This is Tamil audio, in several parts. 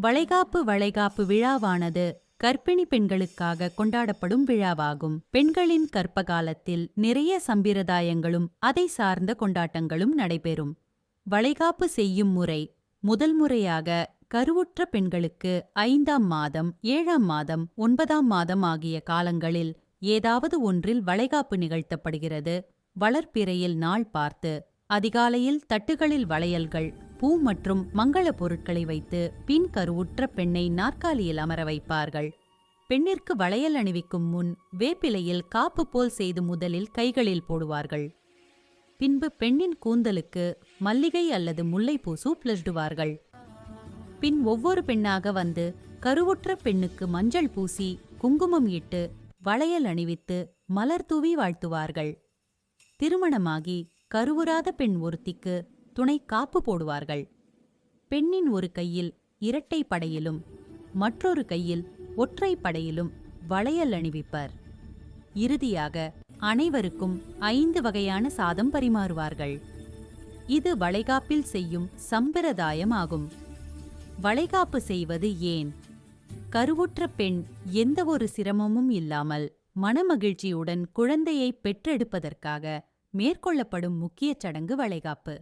வளைகாப்பு விழாவானது கர்ப்பிணி பெண்களுக்காக கொண்டாடப்படும் விழாவாகும். பெண்களின் கர்ப்ப காலத்தில் நிறைய சம்பிரதாயங்களும் அதை சார்ந்த கொண்டாட்டங்களும் நடைபெறும். வளைகாப்பு செய்யும் முறை முதல் முறையாக கருவுற்ற பெண்களுக்கு 5ஆம் மாதம், 7ஆம் மாதம், 9ஆம் மாதம் ஆகிய காலங்களில் ஏதாவது ஒன்றில் வளைகாப்பு நிகழ்த்தப்படுகிறது. வளர்ப்பிறையில் நாள் பார்த்து அதிகாலையில் தட்டுகளில் வளையல்கள், பூ மற்றும் மங்கள பொருட்களை வைத்து பின் கருவுற்ற பெண்ணை நாற்காலியில் அமர வைப்பார்கள். பெண்ணிற்கு வளையல் அணிவிக்கும் முன் வேப்பிலையில் காப்பு போல் செய்து முதலில் கைகளில் போடுவார்கள். பின்பு பெண்ணின் கூந்தலுக்கு மல்லிகை அல்லது முல்லைப்பூ சூப்பிலிடுவார்கள். பின் ஒவ்வொரு பெண்ணாக வந்து கருவுற்ற பெண்ணுக்கு மஞ்சள் பூசி குங்குமம் இட்டு வளையல் அணிவித்து மலர் தூவி வாழ்த்துவார்கள். திருமணமாகி கருவுறாத பெண் ஒருத்திக்கு துணை காப்பு போடுவார்கள். பெண்ணின் ஒரு கையில் இரட்டை படையிலும் மற்றொரு கையில் ஒற்றை படையிலும் வளையல் அணிவிப்பர். இறுதியாக அனைவருக்கும் 5 வகையான சாதம் பரிமாறுவார்கள். இது வளைகாப்பில் செய்யும் சம்பிரதாயமாகும். வளைகாப்பு செய்வது ஏன்? கருவுற்ற பெண் எந்த ஒரு சிரமமும் இல்லாமல் மனமகிழ்ச்சியுடன் குழந்தையை பெற்றெடுப்பதற்காக மேற்கொள்ளப்படும் முக்கிய சடங்கு வளைகாப்பு.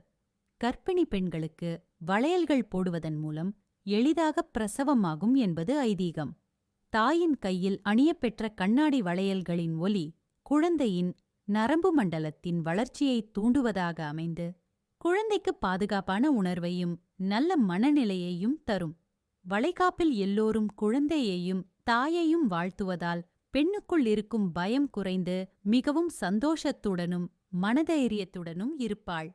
கர்ப்பிணி பெண்களுக்கு வளையல்கள் போடுவதன் மூலம் எளிதாக பிரசவமாகும் என்பது ஐதீகம். தாயின் கையில் அணியப்பெற்ற கண்ணாடி வளையல்களின் ஒலி குழந்தையின் நரம்பு மண்டலத்தின் வளர்ச்சியை தூண்டுவதாக அமைந்து குழந்தைக்கு பாதுகாப்பான உணர்வையும் நல்ல மனநிலையையும் தரும். வளைகாப்பில் எல்லோரும் குழந்தையையும் தாயையும் வாழ்த்துவதால் பெண்ணுக்குள் இருக்கும் பயம் குறைந்து மிகவும் சந்தோஷத்துடனும் மனதைரியத்துடனும் இருப்பாள்.